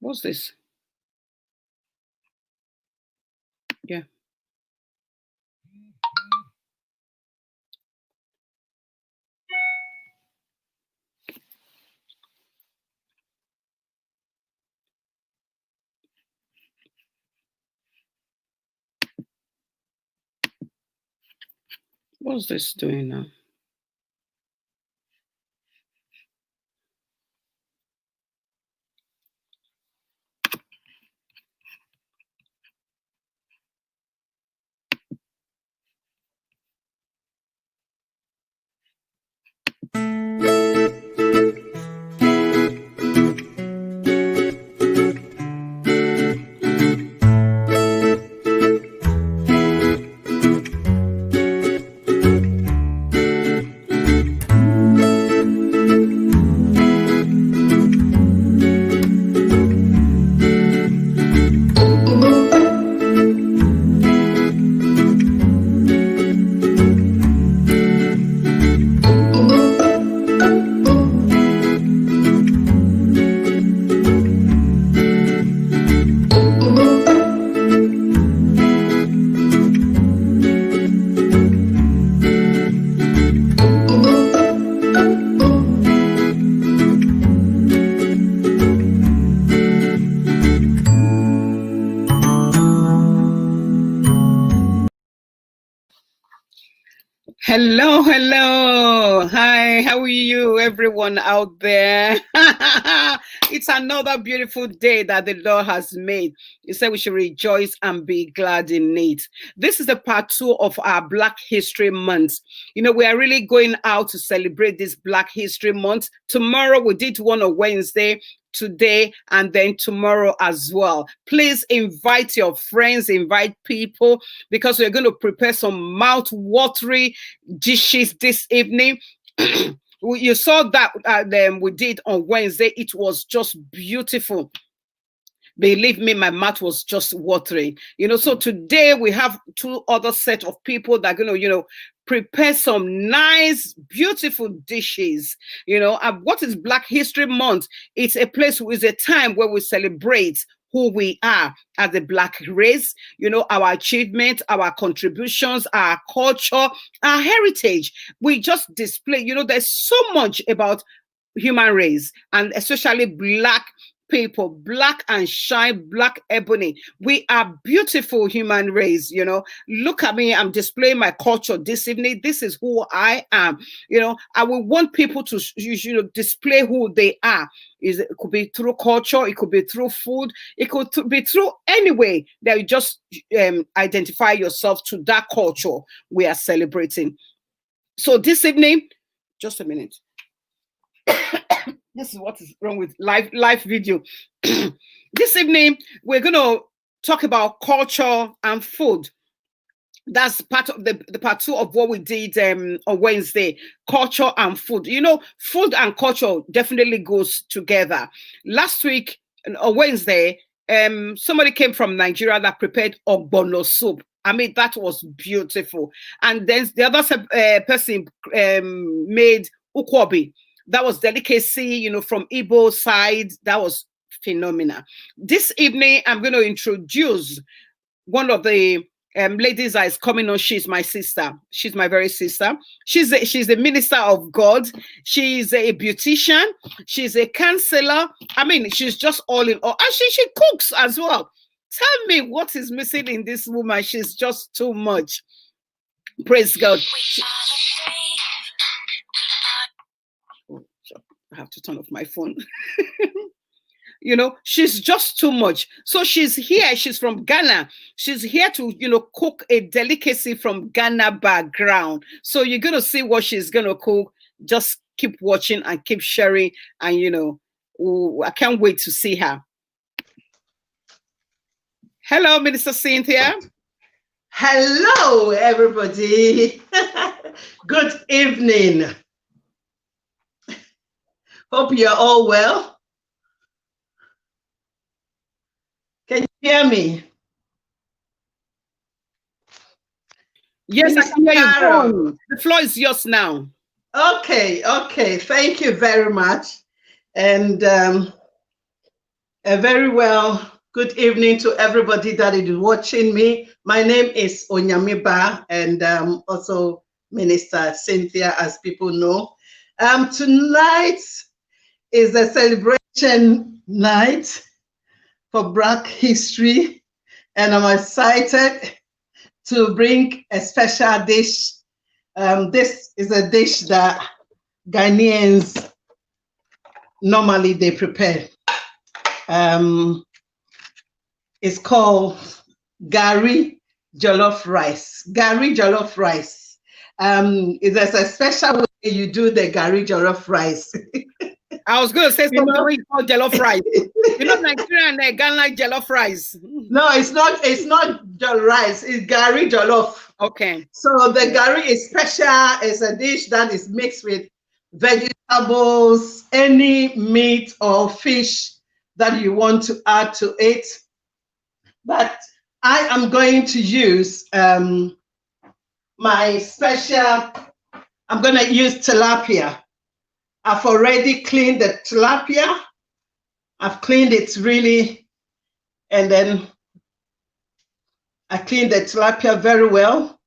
What's this? Yeah. What's this doing now? Hello, hello. Hi, how are you, everyone out there? It's another beautiful day that the Lord has made. He said we should rejoice and be glad in it. This is the part 2 of our Black History Month. You know, we are really going out to celebrate this Black History Month. Tomorrow, we did one on Wednesday, today, and then tomorrow as well. Please invite your friends, invite people, because we're going to prepare some mouth-watering dishes this evening. You saw that we did on Wednesday. It was just beautiful. Believe me, my mouth was just watering. You know, so today we have 2 other set of people that are going to, you know, prepare some nice, beautiful dishes. You know, what is Black History Month? It's a place, it's a time where we celebrate who we are as a Black race, you know, our achievements, our contributions, our culture, our heritage. We just display, you know, there's so much about human race, and especially Black people, black and shine, black ebony. We are beautiful human race, you know. Look at me, I'm displaying my culture this evening. This is who I am. You know, I will want people to, you know, display who they are. It could be through culture, it could be through food, it could be through any way that you just identify yourself to that culture we are celebrating. So this evening, just a minute. This is what is wrong with live video. This evening, we're going to talk about culture and food. That's part of the part 2 of what we did on Wednesday, culture and food. You know, food and culture definitely goes together. Last week on Wednesday, somebody came from Nigeria that prepared ogbono soup. I mean, that was beautiful. And then the other person made ukwobi. That was delicacy, you know, from Igbo side. That was phenomenal. This evening, I'm going to introduce one of the ladies that is coming on. She's my sister. She's my very sister. She's a minister of God. She's a beautician. She's a counselor. I mean, she's just all in all. And she cooks as well. Tell me what is missing in this woman. She's just too much. Praise God. I have to turn off my phone. You know, she's just too much. So she's here. She's from Ghana. She's here to, you know, cook a delicacy from Ghana background. So you're going to see what she's going to cook. Just keep watching and keep sharing. And, you know, I can't wait to see her. Hello, Minister Cynthia. Hello, everybody. Good evening. Hope you're all well. Can you hear me? Yes, I can hear you. The floor is yours now. Okay. Thank you very much. And Very well. Good evening to everybody that is watching me. My name is Onyameba and also Minister Cynthia, as people know. Tonight is a celebration night for Black history, and I'm excited to bring a special dish. This is a dish that Ghanaians normally they prepare. It's called Gari Jollof Rice. Gari Jollof Rice. There's a special way you do the Gari Jollof Rice. I was going to say something when you call jollof rice. You know, Nigeria and Ghana like jollof rice. No, it's not. It's not jollof rice. It's Gari Jollof. Okay. So the Gari is special. It's a dish that is mixed with vegetables, any meat or fish that you want to add to it. But I am going to use my special, I'm going to use tilapia. I've already cleaned the tilapia. I've cleaned it really, and then I cleaned the tilapia very well.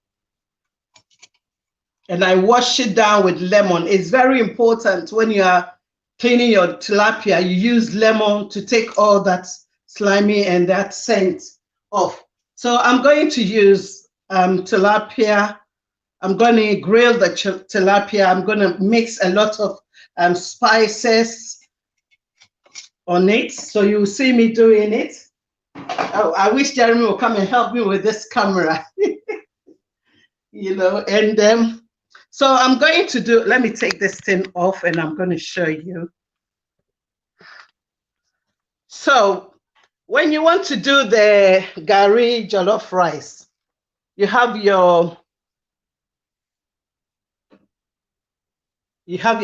And I wash it down with lemon. It's very important when you are cleaning your tilapia, you use lemon to take all that slimy and that scent off. So I'm going to use tilapia. I'm going to grill the tilapia. I'm going to mix a lot of spices on it. So you'll see me doing it. Oh, I wish Jeremy would come and help me with this camera. You know, and so I'm going to do, let me take this thing off and I'm going to show you. So when you want to do the Gari Jollof Rice, you have your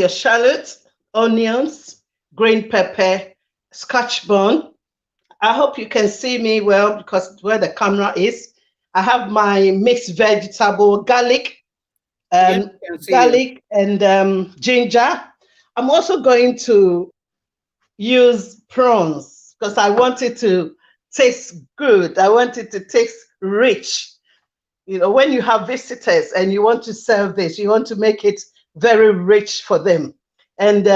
shallot, onions, green pepper, scotch bonnet. I hope you can see me well because where the camera is. I have my mixed vegetable, garlic, and ginger. I'm also going to use prawns because I want it to taste good. I want it to taste rich. You know, when you have visitors and you want to serve this, you want to make it very rich for them. And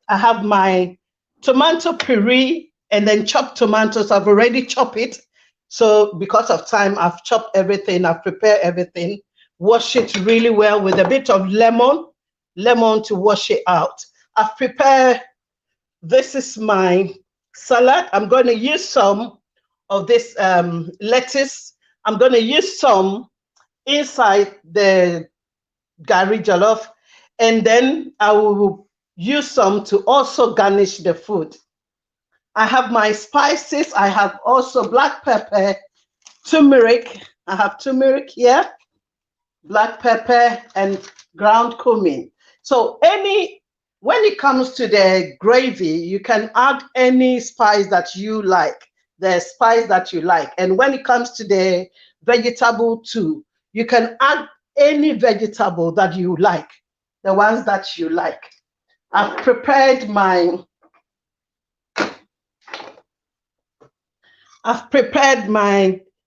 I have my tomato puree and then chopped tomatoes. I've already chopped it. So because of time, I've chopped everything. I've prepared everything. Wash it really well with a bit of lemon to wash it out. I've prepared, this is my salad. I'm going to use some of this lettuce. I'm going to use some inside the Gari Jollof, and then I will use some to also garnish the food. I have my spices. I have also black pepper, turmeric. I have turmeric here, black pepper, and ground cumin. So when it comes to the gravy, you can add any spice that you like, the spice that you like. And when it comes to the vegetable too, you can add any vegetable that you like, the ones that you like. I've prepared my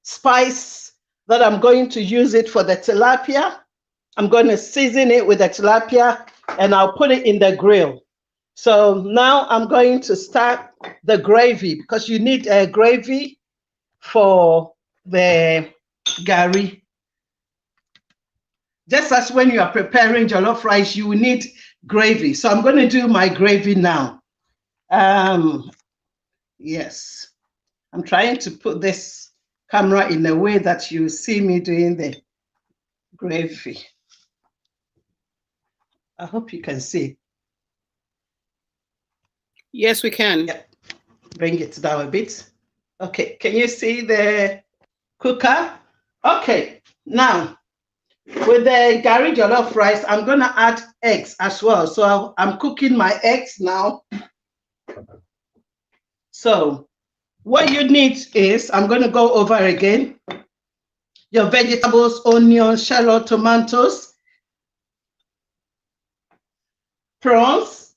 spice that I'm going to use it for the tilapia. I'm going to season it with the tilapia and I'll put it in the grill. So now I'm going to start the gravy because you need a gravy for the Gari. Just as when you are preparing jollof rice, you will need gravy. So I'm going to do my gravy now. Yes, I'm trying to put this camera in a way that you see me doing the gravy. I hope you can see. Yes, we can. Yep. Bring it down a bit. Okay, can you see the cooker? Okay, now with the Gari Jollof rice, I'm going to add eggs as well. So I'm cooking my eggs now. So what you need is, I'm going to go over again, your vegetables, onions, shallot, tomatoes, prawns,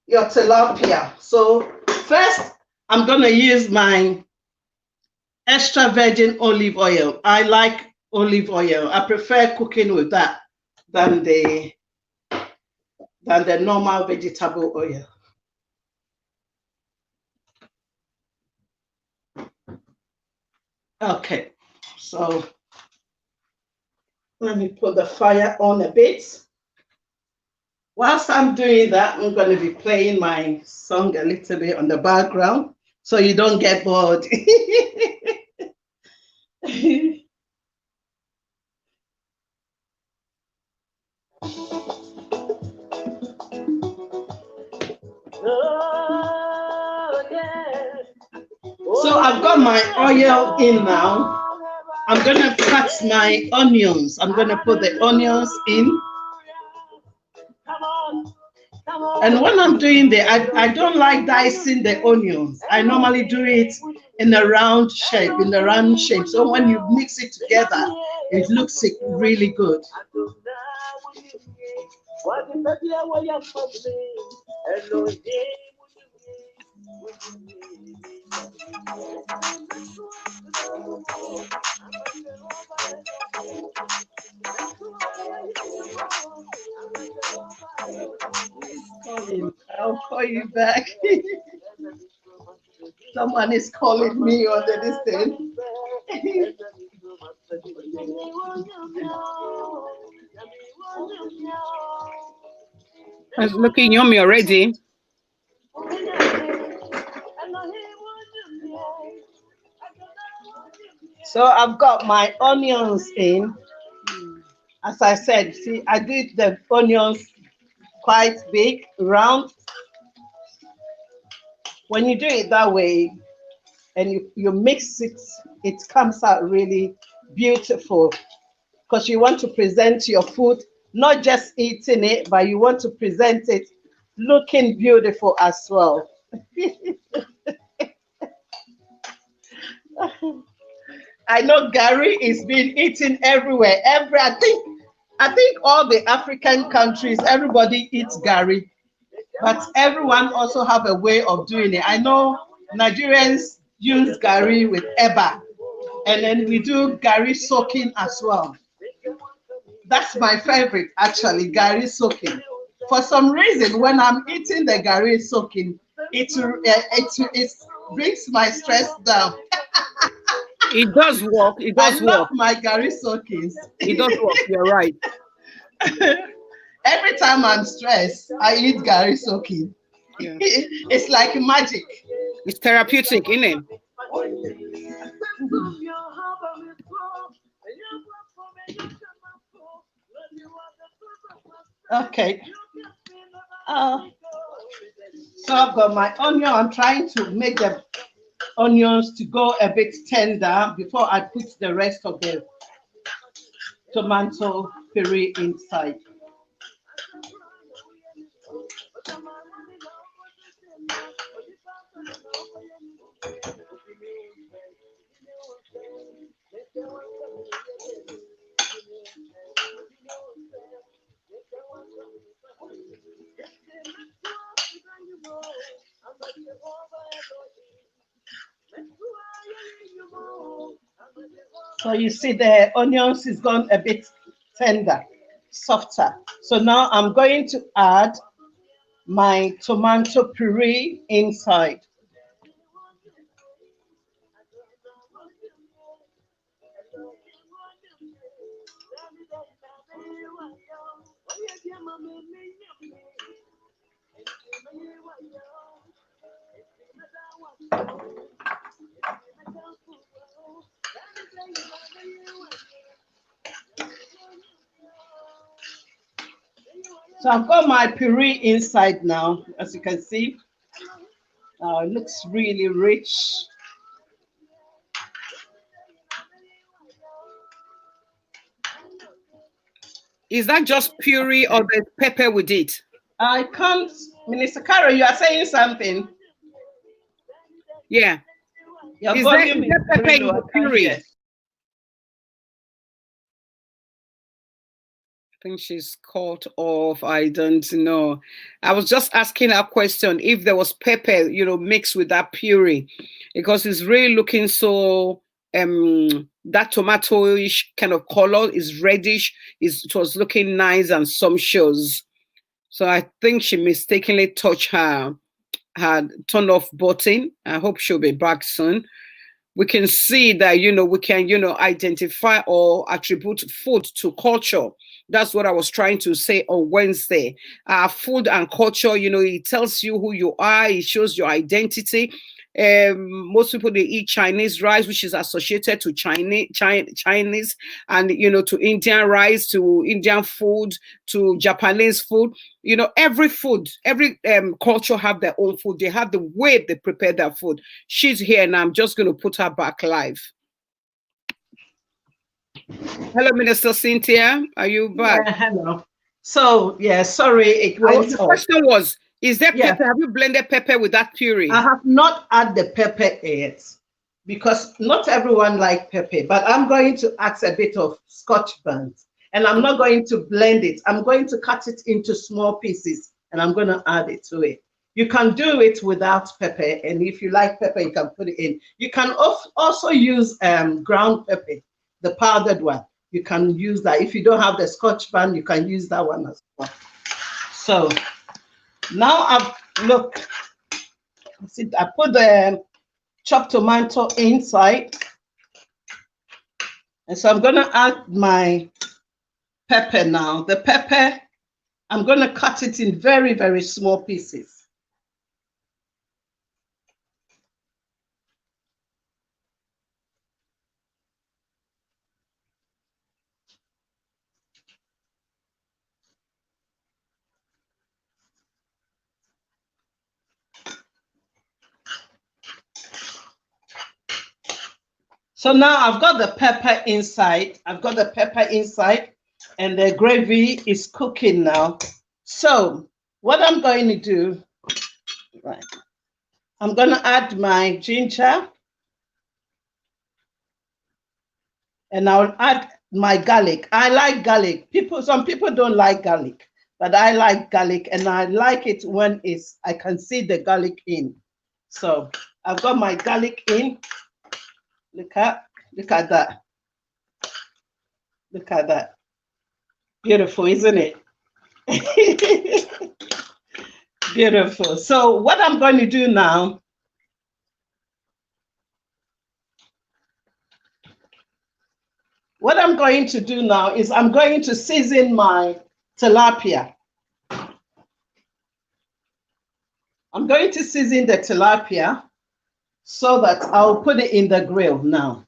your tilapia. So first, I'm going to use my extra virgin olive oil. I like olive oil. I prefer cooking with that than the normal vegetable oil. Okay, so let me put the fire on a bit. Whilst I'm doing that, I'm going to be playing my song a little bit on the background so you don't get bored. So I've got my oil in now. I'm going to cut my onions. I'm going to put the onions in. And when I'm doing I don't like dicing the onions. I normally do it in a round shape, So when you mix it together, it looks really good. I'll call you back. Someone is calling me on the distance. It's looking yummy already. So I've got my onions in. As I said, see, I did the onions quite big, round. When you do it that way and you mix it, it comes out really beautiful, because you want to present your food, not just eating it, but you want to present it looking beautiful as well. I know Gary is being eaten everywhere. I think all the African countries, everybody eats Gary, but everyone also have a way of doing it. I know Nigerians use Gary with eba, and then we do Gary soaking as well. That's my favorite, actually, Gary soaking. For some reason, when I'm eating the Gary soaking, it brings my stress down. It does work. It does I love work. my Gary soakings. It does work. You're right. Every time I'm stressed, I eat Gary soaking. Yeah. It's like magic. It's therapeutic, isn't it? Okay. So I've got my onion. I'm trying to make the onions to go a bit tender before I put the rest of the tomato puree inside. So you see the onions is gone a bit tender, softer. So now I'm going to add my tomato puree inside. So I've got my puree inside now, as you can see. It looks really rich. Is that just puree or the pepper with it? I can't, Minister Carol, you are saying something. Yeah. Your Is volume is there pepper very in low. the I can't hear. puree? think she's caught off. I don't know. I was just asking a question if there was pepper, mixed with that puree, because it's really looking so that tomato-ish kind of color is reddish. It was looking nice and sumptuous. So I think she mistakenly touched her turn off button. I hope she'll be back soon. We can see that we can identify or attribute food to culture. That's what I was trying to say on Wednesday. Food and culture, it tells you who you are. It shows your identity. Most people, they eat Chinese rice, which is associated to Chinese, and to Indian rice, to Indian food, to Japanese food. Every food, every culture have their own food. They have the way they prepare their food. She's here, and I'm just going to put her back live. Hello, Minister Cynthia. Are you back? Yeah, hello. So, yeah, sorry, it went The off. question was, is there pepper? Have you blended pepper with that puree? I have not added the pepper yet because not everyone like pepper, but I'm going to add a bit of Scotch bonnet, and I'm not going to blend it. I'm going to cut it into small pieces, and I'm going to add it to it. You can do it without pepper, and if you like pepper, you can put it in. You can also use ground pepper, the powdered one. You can use that. If you don't have the Scotch bonnet, you can use that one as well. So now look, see, I put the chopped tomato inside, and so I'm going to add my pepper now. The pepper, I'm going to cut it in very, very small pieces. So now I've got the pepper inside. I've got the pepper inside, and the gravy is cooking now. So what I'm going to do, right, I'm going to add my ginger, and I'll add my garlic. I like garlic. Some people don't like garlic, but I like garlic, and I like it when I can see the garlic in. So I've got my garlic in. Look at that. Look at that. Beautiful, isn't it? Beautiful. So what I'm going to do now, is I'm going to season my tilapia. I'm going to season the tilapia so that I'll put it in the grill now.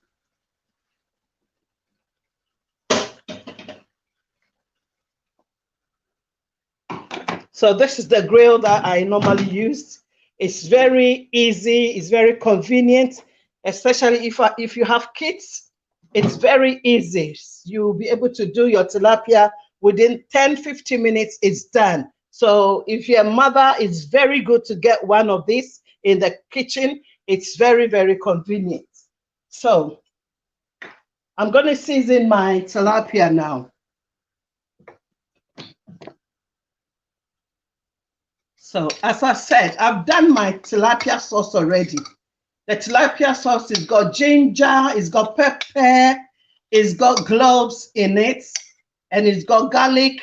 So this is the grill that I normally use. It's very easy, it's very convenient, especially if you have kids. It's very easy. You'll be able to do your tilapia within 10-15 minutes, it's done. So if you're a mother, it's very good to get one of these in the kitchen. It's very, very convenient. So I'm going to season my tilapia now. So as I said, I've done my tilapia sauce already. The tilapia sauce has got ginger, it's got pepper, it's got cloves in it, and it's got garlic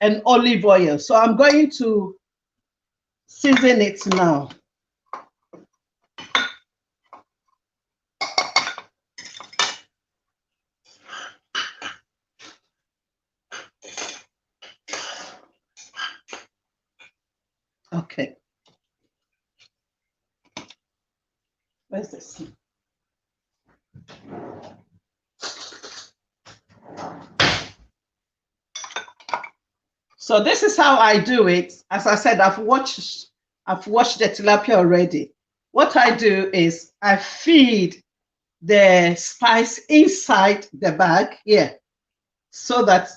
and olive oil. So I'm going to season it now. Okay. Where's this? So this is how I do it. As I said, I've washed the tilapia already. What I do is I feed the spice inside the bag here so that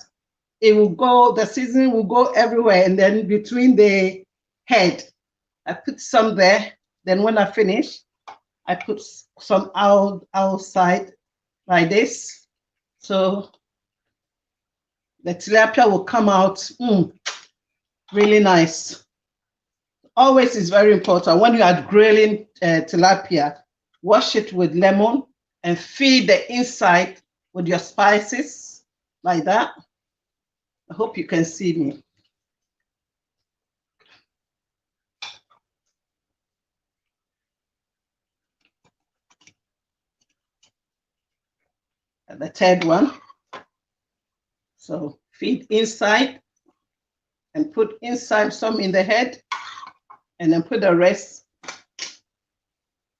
it will go, the seasoning will go everywhere, and then between the head, I put some there. Then when I finish, I put some outside like this. So the tilapia will come out really nice. Always is very important when you are grilling tilapia, wash it with lemon and feed the inside with your spices like that. I hope you can see me. And the third one. So feed inside and put inside some in the head and then put the rest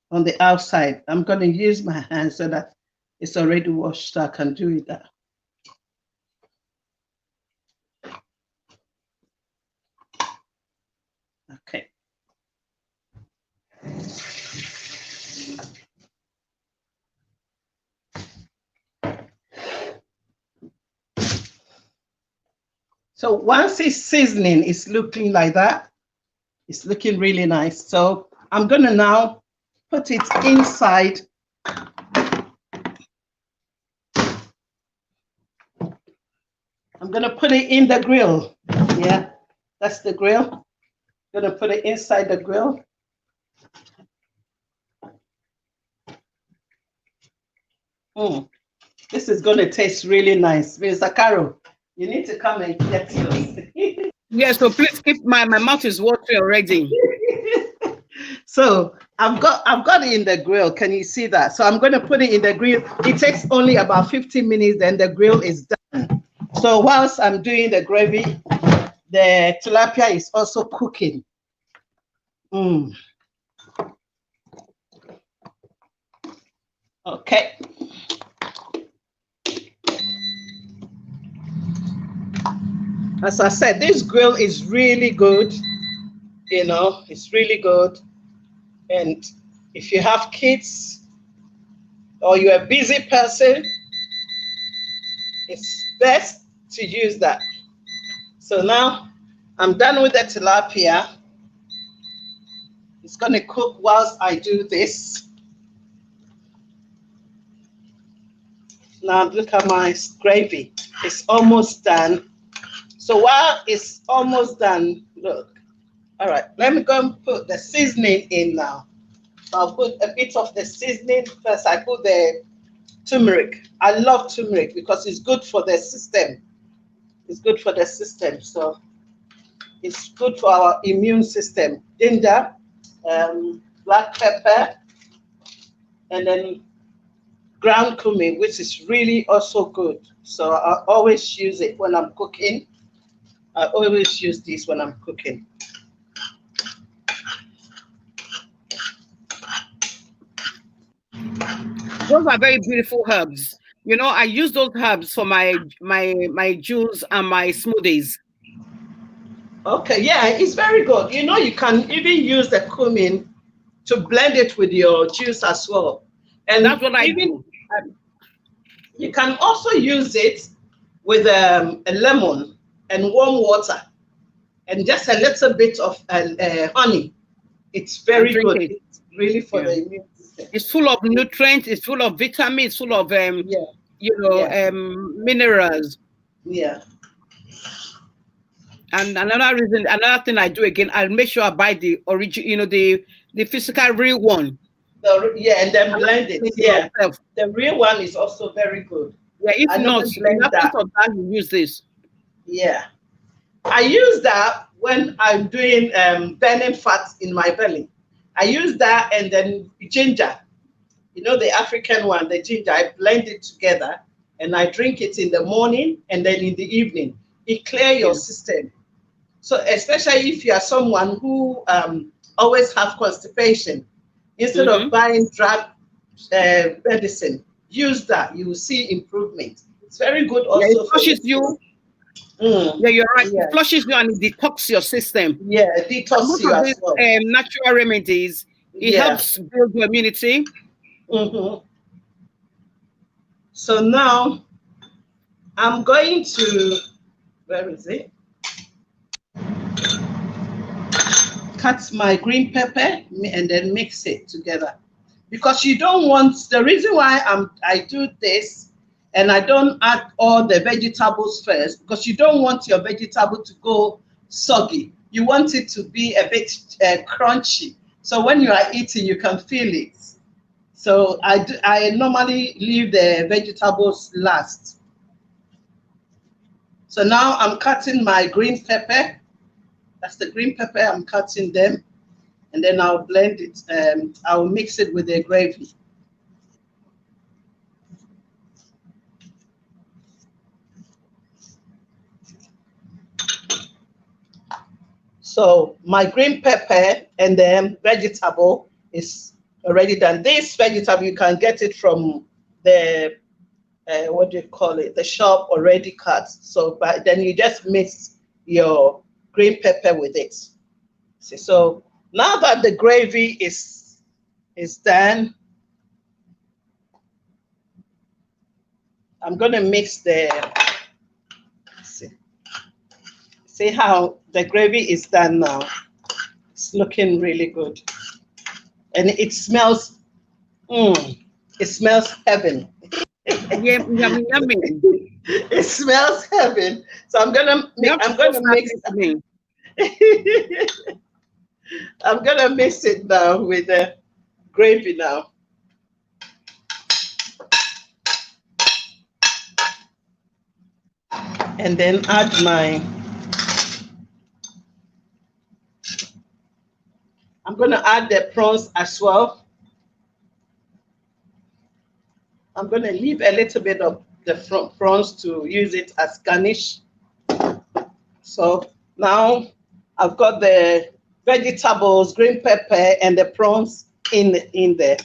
on the outside. I'm going to use my hand so that it's already washed so I can do it that. Okay. So once it's seasoning, it's looking like that. It's looking really nice. So I'm going to now put it inside. I'm going to put it in the grill. Yeah, that's the grill. I'm going to put it inside the grill. This is going to taste really nice. Mr. Carol, you need to come and get yours. Yeah, so please keep my mouth is watering already. So I've got it in the grill. Can you see that? So I'm going to put it in the grill. It takes only about 15 minutes, then the grill is done. So whilst I'm doing the gravy, the tilapia is also cooking. Okay. As I said, this grill is really good. You know, it's really good. And if you have kids or you're a busy person, it's best to use that. So now I'm done with the tilapia. It's going to cook whilst I do this. Now look at my gravy. It's almost done. So while it's almost done, look. All right, let me go and put the seasoning in now. I'll put a bit of the seasoning first. I put the turmeric. I love turmeric because it's good for the system. It's good for the system. So it's good for our immune system. Ginger, black pepper, and then ground cumin, which is really also good. So I always use it when I'm cooking. I always use this when I'm cooking. Those are very beautiful herbs. You know, I use those herbs for my juice and my smoothies. Okay, yeah, it's very good. You know, you can even use the cumin to blend it with your juice as well. And that's what I do. You can also use it with a lemon and warm water and just a little bit of honey. It's very good. It's really for the immune system. It's full of nutrients. It's full of vitamins. Full of minerals. Yeah. And another thing I do again, I'll make sure I buy the original, the physical real one. And then blend it. Yeah, the real one is also very good. Yeah, if not, you use this. Yeah, I use that when I'm doing burning fats in my belly. I use that and then ginger. You know, the African one, the ginger, I blend it together and I drink it in the morning and then in the evening. It clears your system. So especially if you are someone who always have constipation, instead of buying drug medicine, use that. You will see improvement. It's very good also. Yeah, it flushes you. Yeah, you're right. Yeah. It flushes you and it detoxes your system. Yeah, it detoxes you as well. Natural remedies. It helps build your immunity. So now I'm going to, where is it? Cut my green pepper and then mix it together. Because you don't want, the reason why I do this And I don't add all the vegetables first because you don't want your vegetable to go soggy. You want it to be a bit crunchy. So when you are eating, you can feel it. So I normally leave the vegetables last. So now I'm cutting my green pepper. That's the green pepper. I'm cutting them. And then I'll blend it. I'll mix it with the gravy. So my green pepper and then vegetable is already done. This vegetable, you can get it from the, what do you call it, the shop already cut. So but then you just mix your green pepper with it. See, so now that the gravy is done, I'm going to mix the, see how the gravy is done now. It's looking really good. And it smells, it smells heaven. Yeah, yummy, yummy. It smells heaven. So I'm gonna mix. I'm gonna mix it now with the gravy now. And then add my. I'm gonna add the prawns as well. I'm gonna leave a little bit of the prawns to use it as garnish. So now I've got the vegetables, green pepper, and the prawns in there.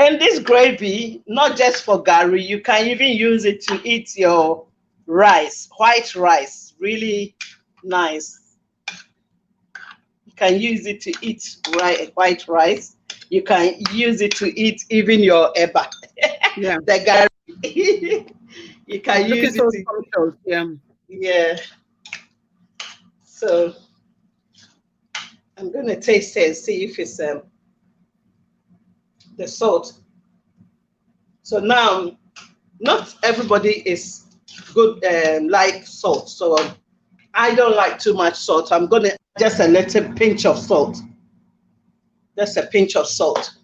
And this gravy, not just for gari, you can even use it to eat your rice, white rice, really nice. You can use it to eat white rice. You can use it to eat even your eba. Yeah. The gari. You can use it to, yeah. So I'm going to taste it and see if it's the salt. So now, not everybody is good like salt. So I don't like too much salt. I'm going to just a little pinch of salt. Just a pinch of salt.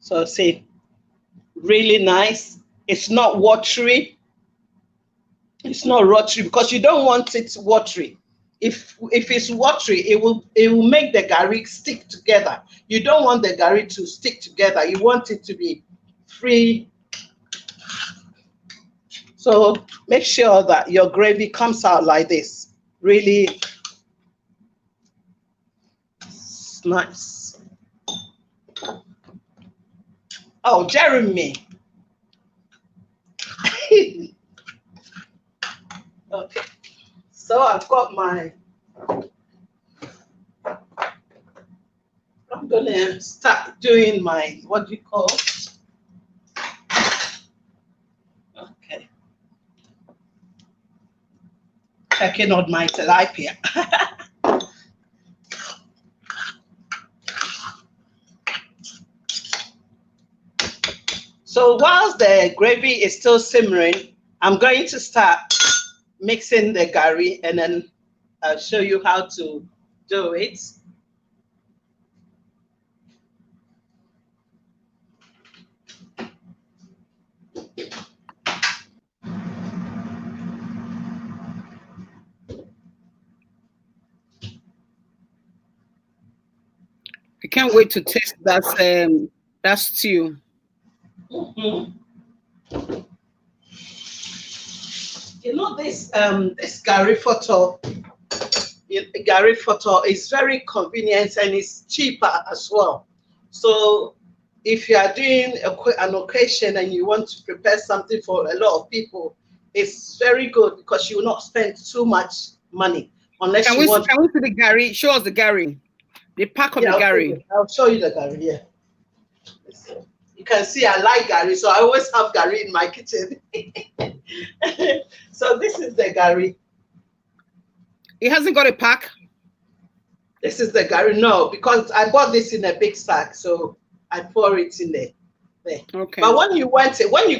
So see, really nice. It's not watery. It's not watery because you don't want it watery. If it's watery, it will make the gari stick together. You don't want the gari to stick together. You want it to be free. So make sure that your gravy comes out like this. Really nice. Oh, Jeremy. Okay. So I've got my, I'm gonna start doing my, what do you call? Okay. Checking on my tilapia. So whilst the gravy is still simmering, I'm going to start mixing the gari and then I'll show you how to do it. I can't wait to taste that stew. You know this gari photo is very convenient and it's cheaper as well. So if you are doing an occasion and you want to prepare something for a lot of people, it's very good because you will not spend too much money unless Can we see the gari? Show us the gari. The pack of the gari. I'll show you the gari. Yeah. can see I like gari, so I always have gari in my kitchen. So this is the gari. It hasn't got a pack. This is the gari. No, because I bought this in a big sack, so I pour it in there. Okay. But when you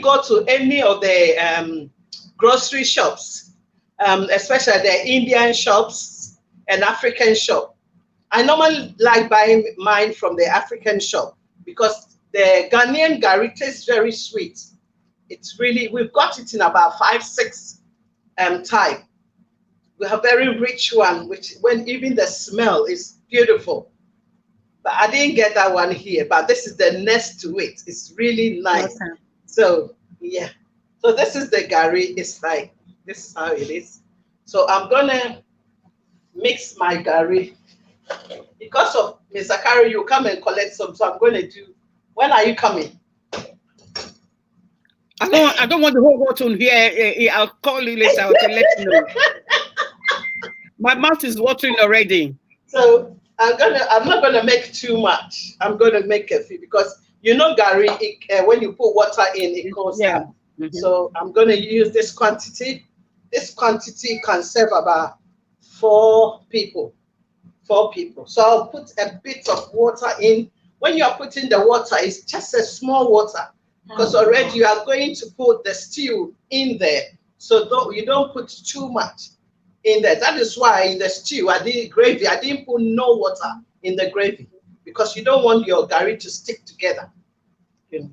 go to any of the grocery shops, especially the Indian shops and African shop, I normally like buying mine from the African shop because the Ghanaian gari tastes very sweet. It's really, we've got it in about 5, 6 type. We have very rich one, which when even the smell is beautiful. But I didn't get that one here, but this is the next to it. It's really nice. Okay. So yeah. So this is the gari. It's like, this is how it is. So I'm gonna mix my gari. Because of Mr. Carrie, you come and collect some. So I'm gonna do, when are you coming? I don't want the whole world to hear. I'll call you later to let you know. My mouth is watering already. So I'm not gonna make too much. I'm gonna make a few because you know gari, when you put water in, it goes down. So I'm gonna use this quantity. This quantity can serve about 4 people. 4 people. So I'll put a bit of water in. When you are putting the water, it's just a small water because already you are going to put the stew in there. So you don't put too much in there. That is why in the stew, I didn't put no water in the gravy because you don't want your gari to stick together. You know.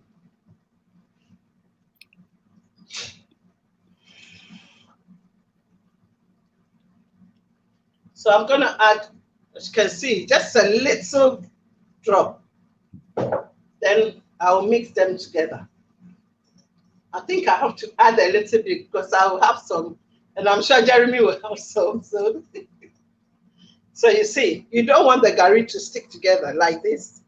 So I'm gonna add, as you can see, just a little drop. Then I'll mix them together. I think I have to add a little bit because I will have some, and I'm sure Jeremy will have some. So you see, you don't want the gari to stick together like this.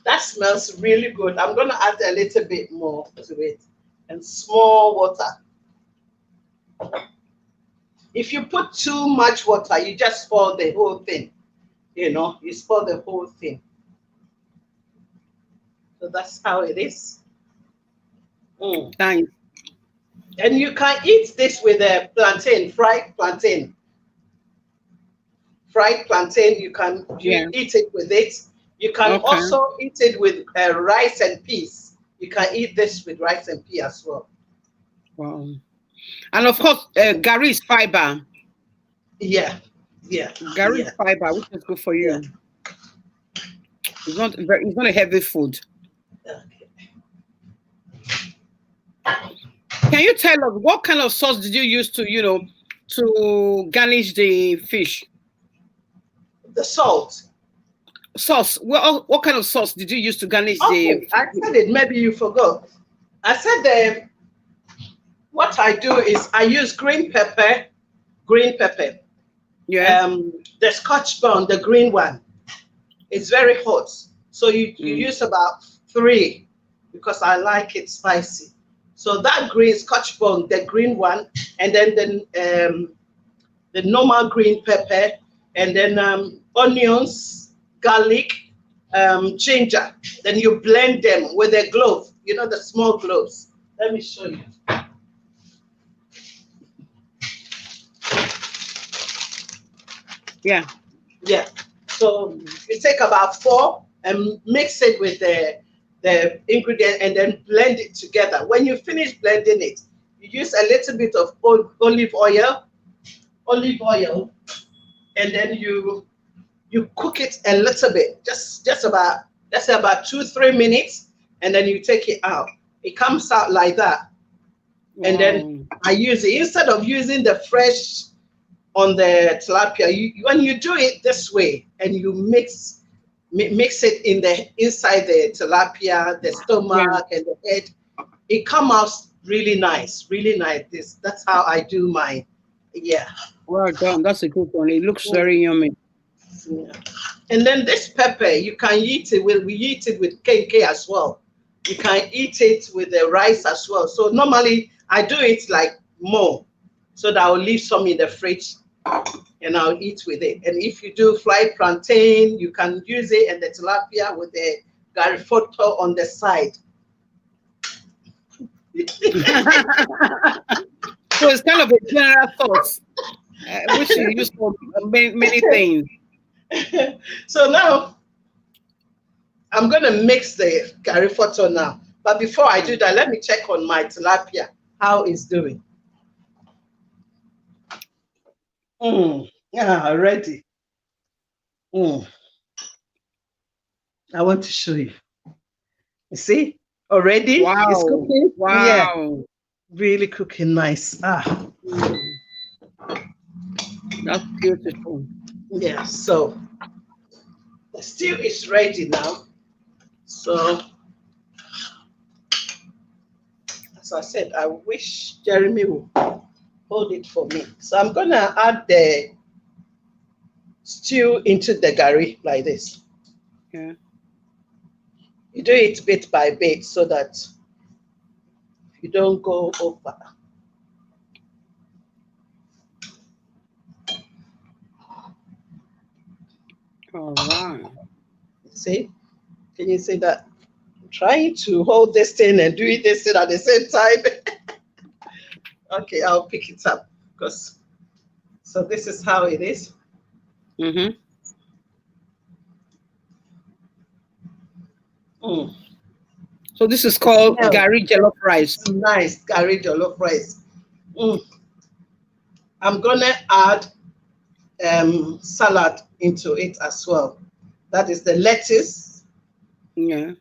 That smells really good. I'm gonna add a little bit more to it and small water. If you put too much water, you just spoil the whole thing. You know, you spoil the whole thing. So that's how it is. Thanks. And you can eat this with a plantain, fried plantain. Fried plantain, you can eat it with it. You can also eat it with rice and peas. You can eat this with rice and peas as well. Wow. And of course, gari is fiber. Yeah. Gari is fiber, which is good for you. Yeah. It's not a heavy food. Okay. Can you tell us what kind of sauce did you use to garnish the fish? The salt. Sauce. What kind of sauce did you use to garnish the? I said it. Maybe you forgot. I said what I do is I use green pepper. Yeah. The Scotch bone, the green one. It's very hot. So you use about 3 because I like it spicy. So that green Scotch bone, the green one, and then the normal green pepper, and then onions, garlic, ginger. Then you blend them with a glove, you know, the small gloves. Let me show you. Yeah. So you take about 4 and mix it with the ingredient and then blend it together. When you finish blending it, you use a little bit of olive oil, and then you cook it a little bit, just about 2-3 minutes, and then you take it out. It comes out like that. Wow. And then I use it instead of using the fresh on the tilapia. When you do it this way and you mix it inside the tilapia, the stomach and the head, it comes out really nice. That's how I do mine. Yeah. Well done. That's a good one. It looks very yummy. Yeah. And then this pepper, you can eat it with. We eat it with KK as well. You can eat it with the rice as well. So normally I do it like more, so that I will leave some in the fridge and I'll eat with it. And if you do fried plantain, you can use it, and the tilapia with the garifoto on the side. So it's kind of a general thought, which you use for many things. So now I'm going to mix the garifoto now. But before I do that, let me check on my tilapia, how it's doing. Yeah, ready. I want to show you. You see, already it's Wow. cooking. Wow. Yeah, really cooking nice. That's beautiful. Yeah, so the stew is ready now. So, as I said, I wish Jeremy would hold it for me. So I'm going to add the stew into the gari like this. Yeah. You do it bit by bit so that you don't go over. All right. See? Can you see that? I'm trying to hold this thing and do this thing at the same time. Okay, I'll pick it up because so this is how it is. Mm-hmm. So this is called Gari Jollof Rice. It's nice, Gari Jollof Rice. I'm gonna add salad into it as well. That is the lettuce. Yeah.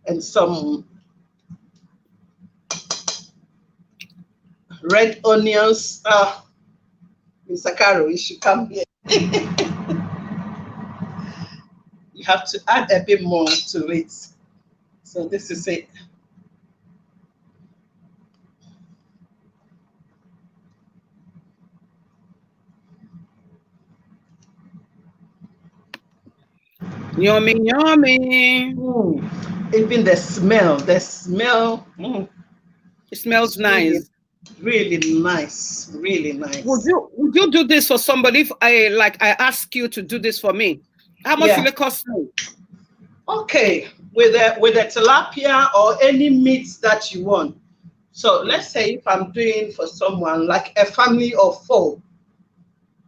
And some red onions. Mr. Caro, you should come here. You have to add a bit more to it. So this is it. Yummy, yummy. Even the smell. It smells nice. Really nice. Really nice. Would you do this for somebody if I ask you to do this for me? How much will it cost me? Okay, with the tilapia or any meat that you want. So let's say if I'm doing for someone like a family of 4.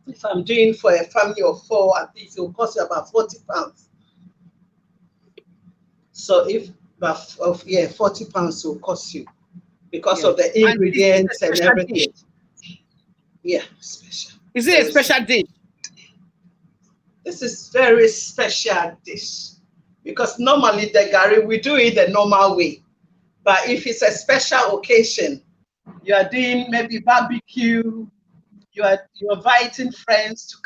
If I'm doing for a family of 4, at least it will cost you about £40. So if of 40 pounds will cost you because of the ingredients and everything. Dish. Yeah, special. Is it a special dish? This is very special dish because normally the gari we do it the normal way, but if it's a special occasion, you are doing maybe barbecue, you're inviting friends to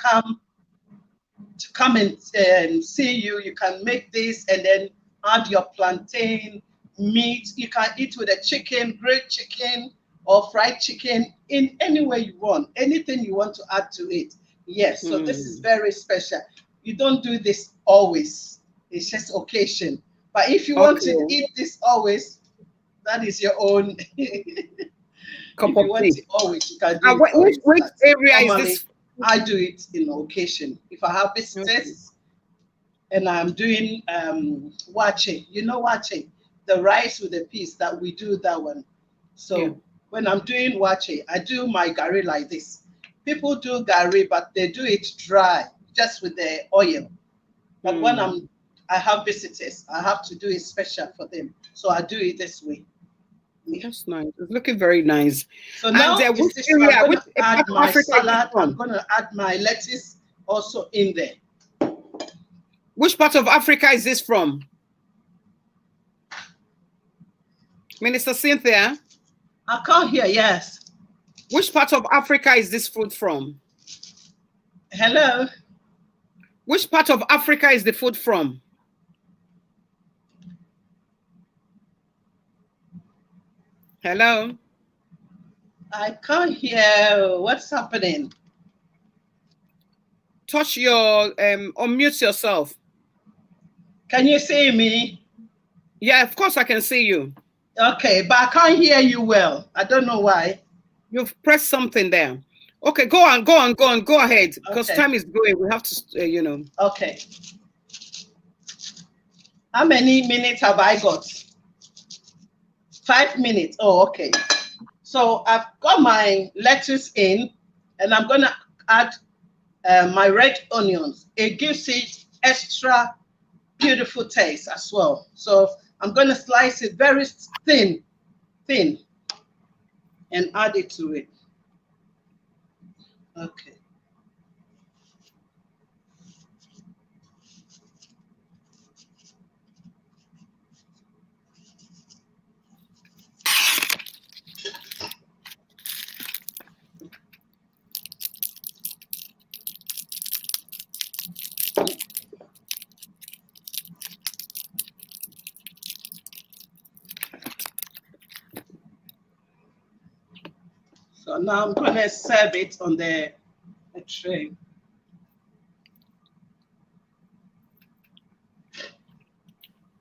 come and see you. You can make this and then add your plantain, meat. You can eat with a chicken, grilled chicken, or fried chicken in any way you want. Anything you want to add to it. Yes, so this is very special. You don't do this always. It's just occasion. But if you want to eat this always, that is your own. If you want it always, you can do it. Which area normally, is this? I do it in occasion. If I have visitors and I'm doing wache, you know wache, the rice with the peas that we do that one. So when I'm doing wache, I do my gari like this. People do gari, but they do it dry, just with the oil. But when I have visitors, I have to do it special for them. So I do it this way. Yeah. That's nice. It's looking very nice. So now I'm going to add my salad. I'm going to add my lettuce also in there. Which part of Africa is this from? Minister Cynthia? I can't hear, yes. Which part of Africa is this food from? Hello? Which part of Africa is the food from? Hello? I can't hear. What's happening? Touch your, unmute yourself. Can you see me? Yeah, of course I can see you. Okay, but I can't hear you well. I don't know why. You've pressed something there. Okay, go on, go on, go on, go ahead. Because Okay. time is going. We have to, Okay. How many minutes have I got? 5 minutes. Oh, okay. So I've got my lettuce in, and I'm gonna add my red onions. It gives it extra beautiful taste as well. So I'm gonna slice it very thin, thin, and add it to it. Okay. So now I'm gonna serve it on the tray.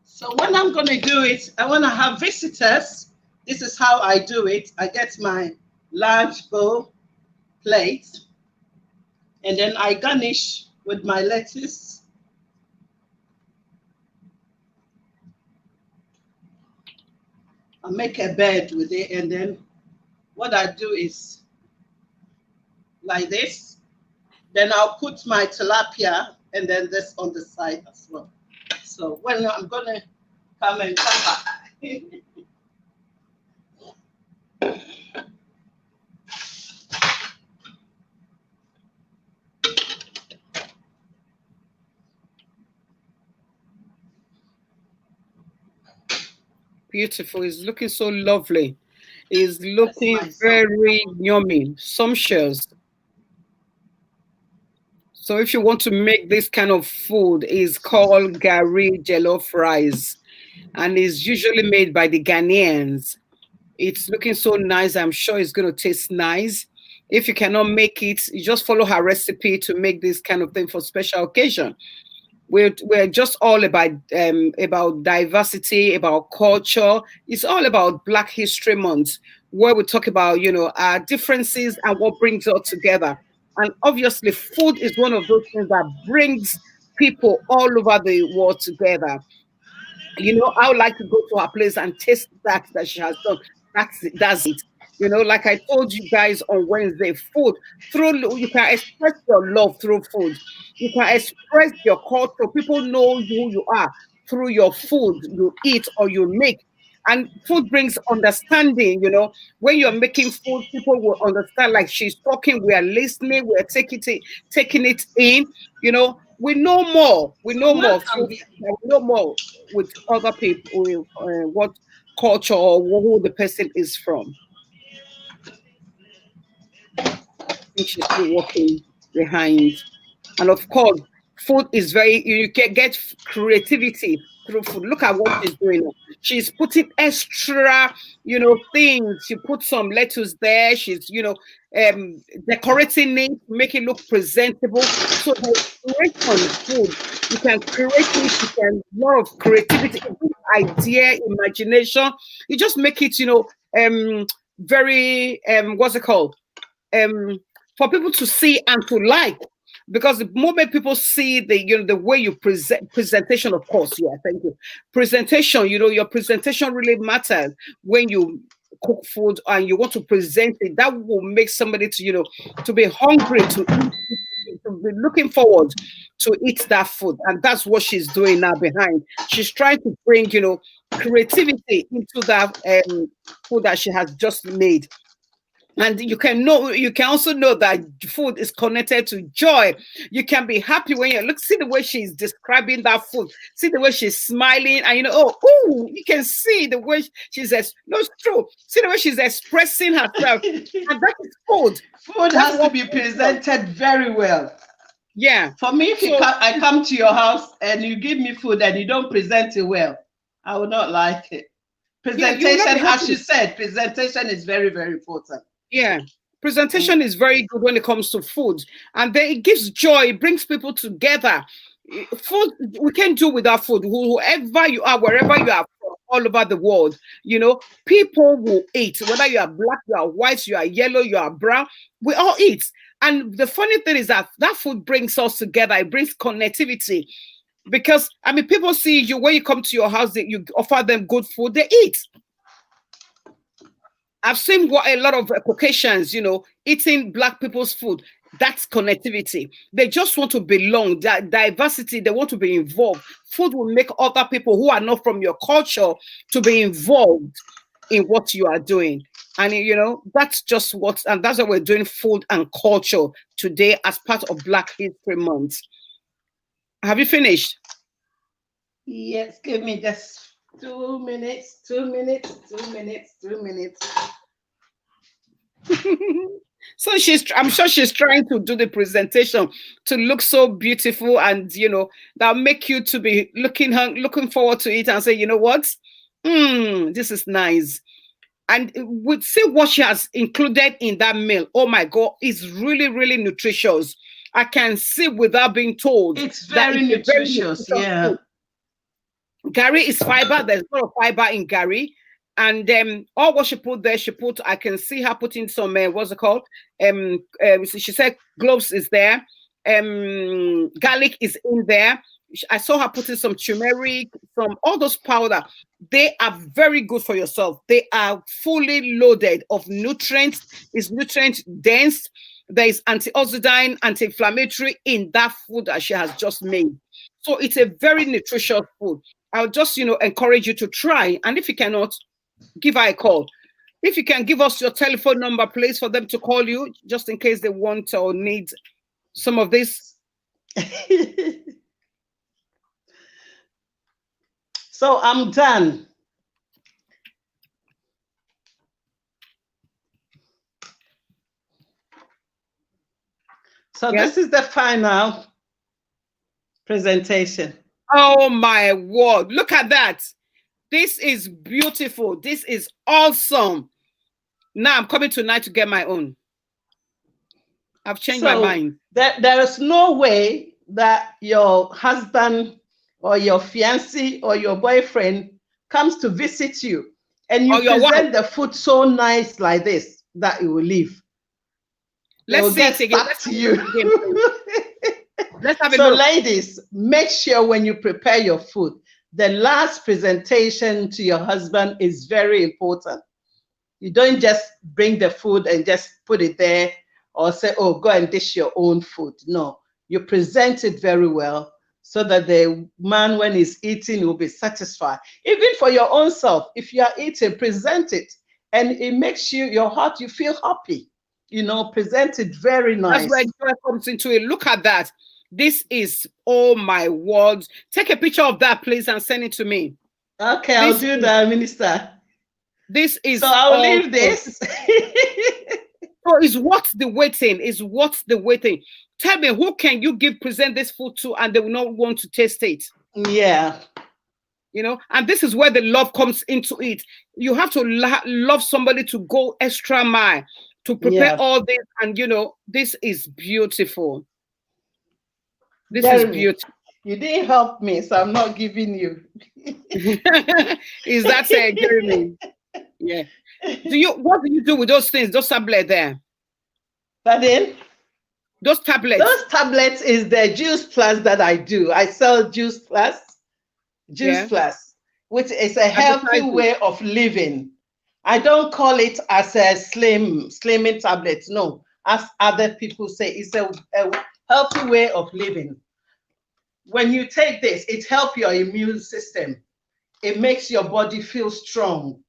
So when I'm gonna do it, I wanna have visitors. This is how I do it. I get my large bowl plate, and then I garnish with my lettuce. I make a bed with it, and then what I do is like this. Then I'll put my tilapia and then this on the side as well. So when I'm gonna come and come back. beautiful. It's looking so lovely. It's That's looking my son. very yummy, sumptuous. So if you want to make this kind of food, it's called Gari Jollof Rice, and it's usually made by the Ghanaians. It's looking so nice. I'm sure it's going to taste nice. If you cannot make it, you just follow her recipe to make this kind of thing for special occasion. We're just all about diversity, about culture. It's all about Black History Month, where we talk about our differences and what brings us together. And obviously, food is one of those things that brings people all over the world together. I would like to go to her place and taste that she has done. That's it. Like I told you guys on Wednesday, food through you can express your love through food. You can express your culture. People know who you are through your food you eat or you make. And food brings understanding. When you're making food, people will understand. Like she's talking, we are listening, we are taking it in. We know more. We know Someone more can through. be. We know more with other people, with, what culture or who the person is from. I think she's still working behind. And of course, food is you can get creativity through food. Look at what she's doing now. She's putting extra, things. She put some lettuce there. She's, decorating it, make it look presentable. So the creation food, you can create it, you can lot of creativity, idea, imagination. You just make it, very what's it called? For people to see and to like, because the moment people see the way you presentation, of course, yeah, thank you, presentation, your presentation really matters when you cook food and you want to present it. That will make somebody to be hungry to eat, to be looking forward to eat that food. And that's what she's doing now behind. She's trying to bring creativity into that food that she has just made. And you can also know that food is connected to joy. You can be happy when you see the way she's describing that food, see the way she's smiling, and you can see the way no, it's true, see the way she's expressing herself. And that is food. Food has to be presented very well. Yeah. For me, if I come to your house and you give me food and you don't present it well, I will not like it. Presentation, as you said, presentation is very, very important. Yeah. Presentation is very good when it comes to food. And then it gives joy, it brings people together. Food, we can't do without food. Whoever you are, wherever you are from, all over the world. People will eat, whether you are black, you are white, you are yellow, you are brown, we all eat. And the funny thing is that food brings us together. It brings connectivity. Because, I mean, people see you when you come to your house, you offer them good food, they eat. I've seen what a lot of Caucasians, eating black people's food. That's connectivity. They just want to belong. Diversity, they want to be involved. Food will make other people who are not from your culture to be involved in what you are doing. And that's just and that's why we're doing food and culture today as part of Black History Month. Have you finished? Yes, give me just 2 minutes, 2 minutes, 2 minutes, 2 minutes. So I'm sure she's trying to do the presentation to look so beautiful, and that'll make you to be looking forward to it and say, you know what, this is nice. And we see what she has included in that meal. Oh my God, it's really, really nutritious. I can see without being told. It's very nutritious. Yeah. Food. Gari is fiber. There's a lot of fiber in Gari. And all what she put there, I can see her putting some, what's it called? She said cloves is there. Garlic is in there. I saw her putting some turmeric, all those powder. They are very good for yourself. They are fully loaded of nutrients. It's nutrient dense. There is antioxidant, anti-inflammatory in that food that she has just made. So it's a very nutritious food. I'll just, encourage you to try. And if you cannot, give her a call. If you can give us your telephone number, please, for them to call you, just in case they want or need some of this. So I'm done. So This is the final presentation. Oh my word. Look at that. This is beautiful. This is awesome. Now I'm coming tonight to get my own. I've changed my mind. There is no way that your husband or your fiancé or your boyfriend comes to visit you and you present the food so nice like this that it will leave. Let's see it again. Let's to you. Let's have a look. Ladies, make sure when you prepare your food, the last presentation to your husband is very important. You don't just bring the food and just put it there or say, oh, go and dish your own food. No, you present it very well so that the man, when he's eating, will be satisfied. Even for your own self, if you are eating, present it. And it makes your heart, you feel happy. Present it very nice. That's where joy comes into it. Look at that. This is, oh my word. Take a picture of that, please, and send it to me. Okay, I'll do that, Minister. This is. So I'll leave this. So it's worth the waiting. It's worth the waiting. Tell me, who can you present this food to and they will not want to taste it? Yeah. And this is where the love comes into it. You have to love somebody to go extra mile to prepare all this. And, this is beautiful. This is beautiful. You didn't help me, so I'm not giving you. Is that Jeremy? Yeah. What do you do with those things? Those tablets there? Pardon? Those tablets. Those tablets is the Juice Plus that I do. I sell Juice Plus, which is a healthy way of living. I don't call it as a slimming tablet. No, as other people say, it's a healthy way of living. When you take this, it helps your immune system. It makes your body feel strong,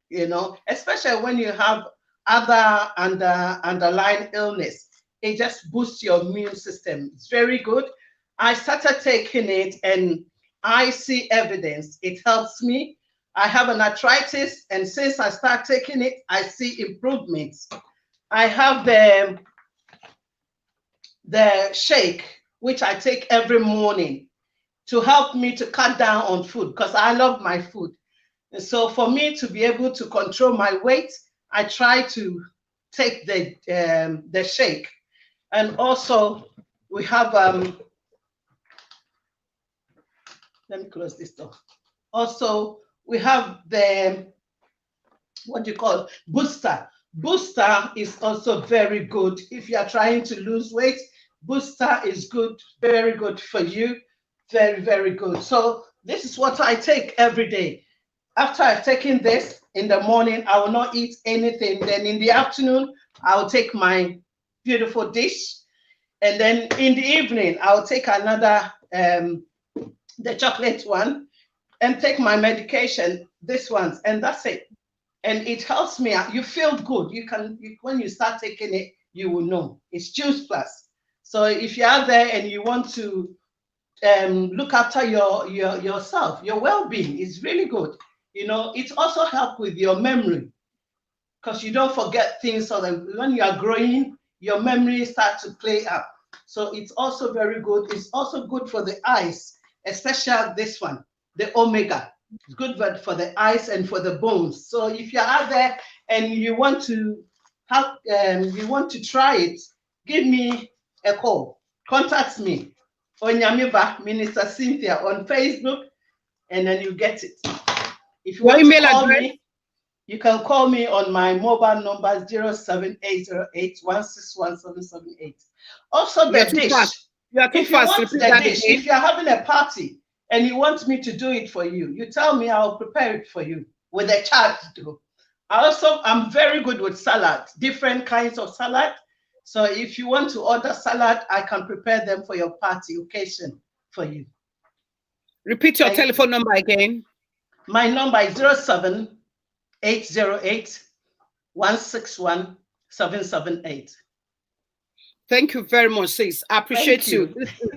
especially when you have other underlying illness. It just boosts your immune system. It's very good. I started taking it and I see evidence. It helps me. I have an arthritis, and since I start taking it, I see improvements. I have the shake, which I take every morning to help me to cut down on food because I love my food. And so for me to be able to control my weight, I try to take the shake. And also we have, let me close this door. Also, we have the, what do you call, booster. Booster is also very good if you are trying to lose weight. Booster is good, very good for you, very, very good. So this is what I take every day. After I've taken this in the morning, I will not eat anything. Then in the afternoon, I'll take my beautiful dish. And then in the evening, I'll take another, the chocolate one, and take my medication, this one, and that's it. And it helps me. You feel good. When you start taking it, you will know. It's Juice Plus. So if you're out there and you want to look after yourself, your well-being is really good. You know, it also helps with your memory, because you don't forget things. So that when you are growing, your memory starts to play up. So it's also very good. It's also good for the eyes, especially this one, the omega. It's good for the eyes and for the bones. So if you're out there and you want to have, you want to try it, give me a call. Contact me, Onyameba Minister Cynthia, on Facebook, and then you get it. If you want to call me, you can call me on my mobile number 07808161778. Also, the dish. If you want the dish, if you're having a party and you want me to do it for you, you tell me, I'll prepare it for you with a charge too. I'm very good with salad, different kinds of salad. So if you want to order salad, I can prepare them for your party occasion for you. Repeat your telephone number again. My number is 07808161778. Thank you very much, sis. I appreciate you. This is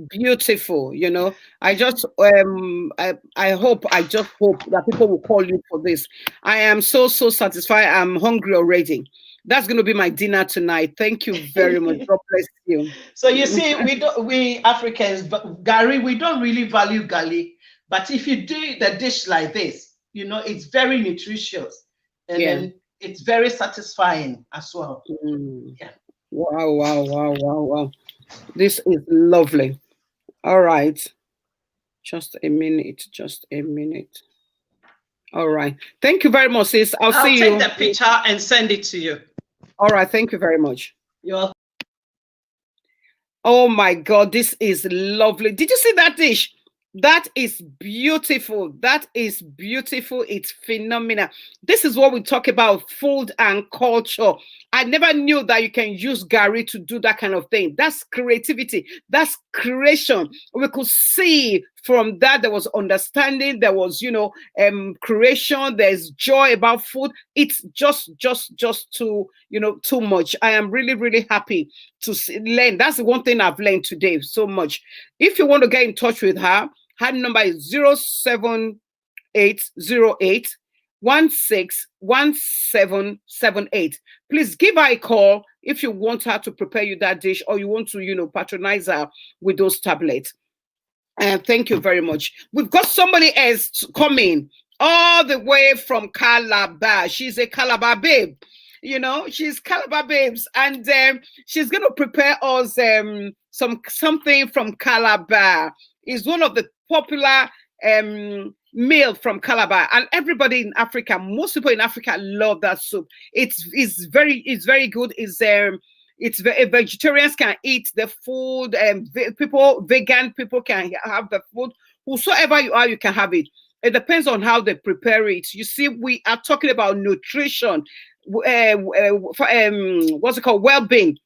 beautiful. You know, I just I hope that people will call you for this. I am so satisfied. I'm hungry already. That's going to be my dinner tonight. Thank you very much. God bless you. So you see, we Africans, Gary, we don't really value garlic. But if you do the dish like this, you know, it's very nutritious, and then it's very satisfying as well. Yeah. Wow. This is lovely. All right. Just a minute. All right. Thank you very much, sis. I'll see you. I'll take the picture and send it to you. All right. Thank you very much. You're welcome. Oh my God, this is lovely. Did you see that dish? That is beautiful. It's phenomenal. This is what we talk about, food and culture. I never knew that you can use Gary to do that kind of thing. That's creativity. That's creation. We could see from that there was understanding. There was, creation. There's joy about food. It's just too much. I am really, really happy to learn. That's the one thing I've learned today so much. If you want to get in touch with her number is 07808161778. Please give her a call if you want her to prepare you that dish, or you want to, patronize her with those tablets. And thank you very much. We've got somebody else coming all the way from Calabar. She's a Calabar babe. She's Calabar babes, and she's going to prepare us something from Calabar. It's one of the popular meal from Calabar, and everybody in Africa, most people in Africa love that soup. It's very good. Vegetarians can eat the food, and vegan people can have the food. Whosoever you are, you can have it. It depends on how they prepare it. You see, we are talking about nutrition. What's it called? Well-being.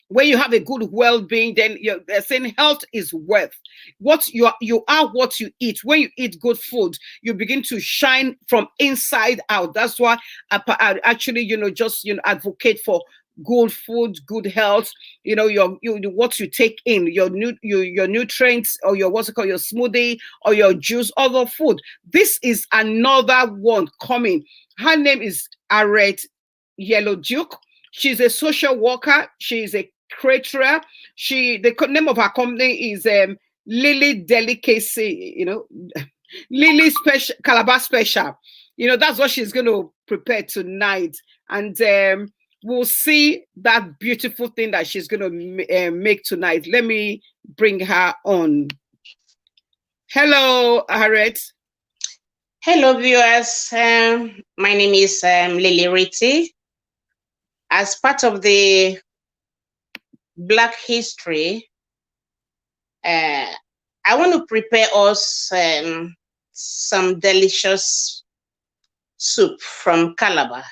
When you have a good well-being, then they're saying health is wealth. What you are what you eat. When you eat good food, you begin to shine from inside out. That's why I actually, advocate for good food, good health. What you take in, your nutrients, or your your smoothie or your juice, other food. This is another one coming. Her name is Aret Yellow Duke. She's a social worker. She's a creator. The name of her company is Lily Delicacy. Lily Special, Calabar Special. That's what she's going to prepare tonight, and we'll see that beautiful thing that she's going to make tonight. Let me bring her on. Hello, Aret. Hello, viewers. My name is Lily-Rity. As part of the Black history, uh, I want to prepare us some delicious soup from Calabar.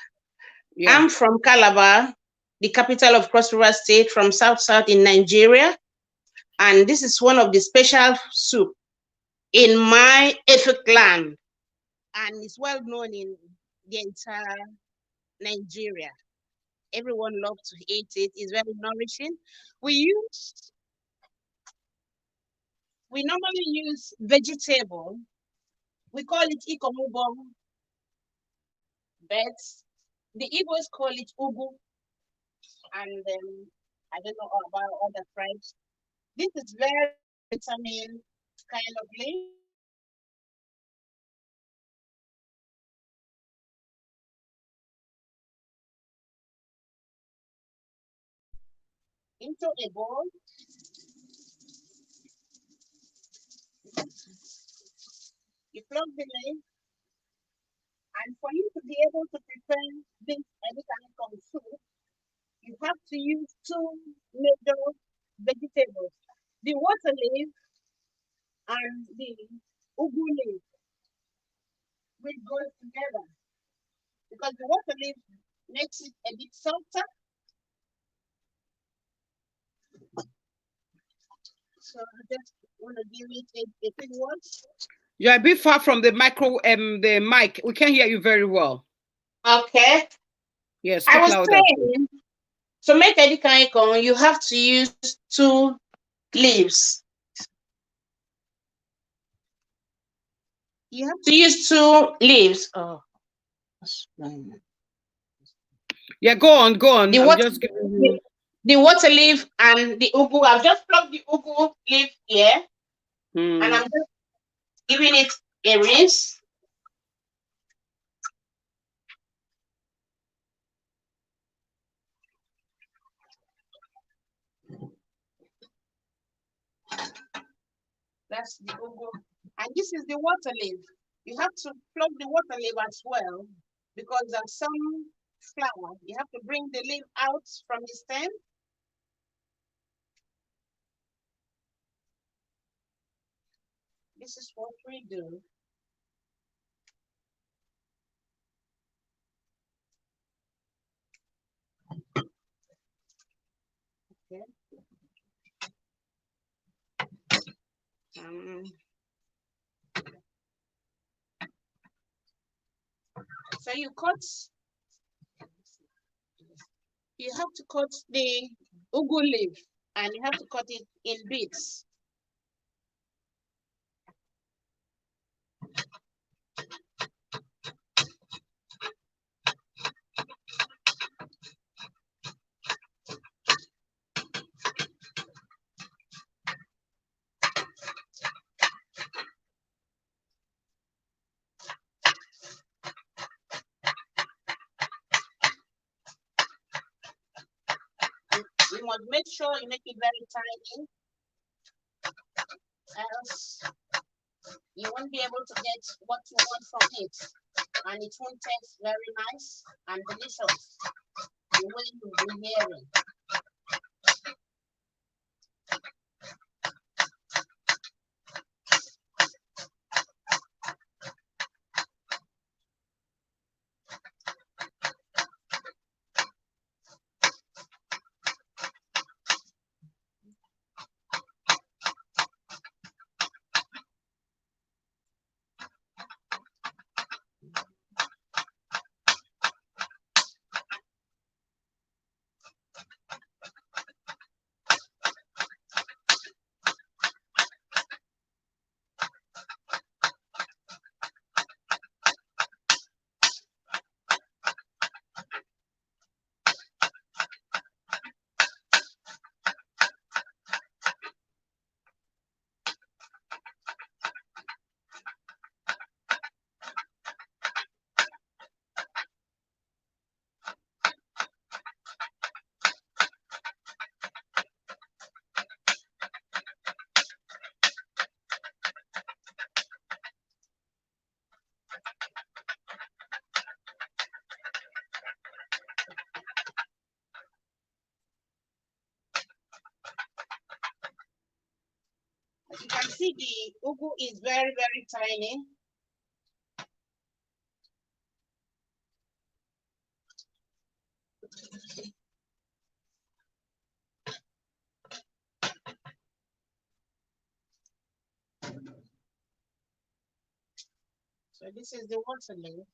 Yeah. I'm from Calabar, the capital of Cross River State, from South in Nigeria, and this is one of the special soup in my Efik land, and it's well known in the entire Nigeria. Everyone loves to eat it. It's very nourishing. We use we normally use vegetable. We call it ikomubo, but the Igbos call it ugu, and I don't know about other tribes. This is very vitamin kind of leaf. Into a bowl, you plug the leaf, and for you to be able to prepare this any kind of soup, you have to use two major vegetables: the water leaf and the ugu leaf, which goes together because the water leaf makes it a bit softer. So I just want to give it a quick watch. You're a bit far from the the mic. We can't hear you very well. Okay. Yeah, I speak was louder, please. saying, to make edikaikon, you have to use two leaves. You have to use two leaves. Oh, Yeah, go on, go on. the I'm water, just giving the, you. the water leaf and the ugu. I've just plucked the ugu leaf here, and Hmm. I'm just giving it a rinse. That's the ugu. And this is the water leaf. You have to plug the water leaf as well because there's some flower. You have to bring the leaf out from the stem. This is what we do. Okay. Um, so you have to cut the ugu leaf and you have to cut it in bits. You must make sure you make it very tiny, else you won't be able to get what you want from it. And it won't taste very nice and delicious the way you've been hearing. see the ugu is very, very tiny. So this is the water leaf.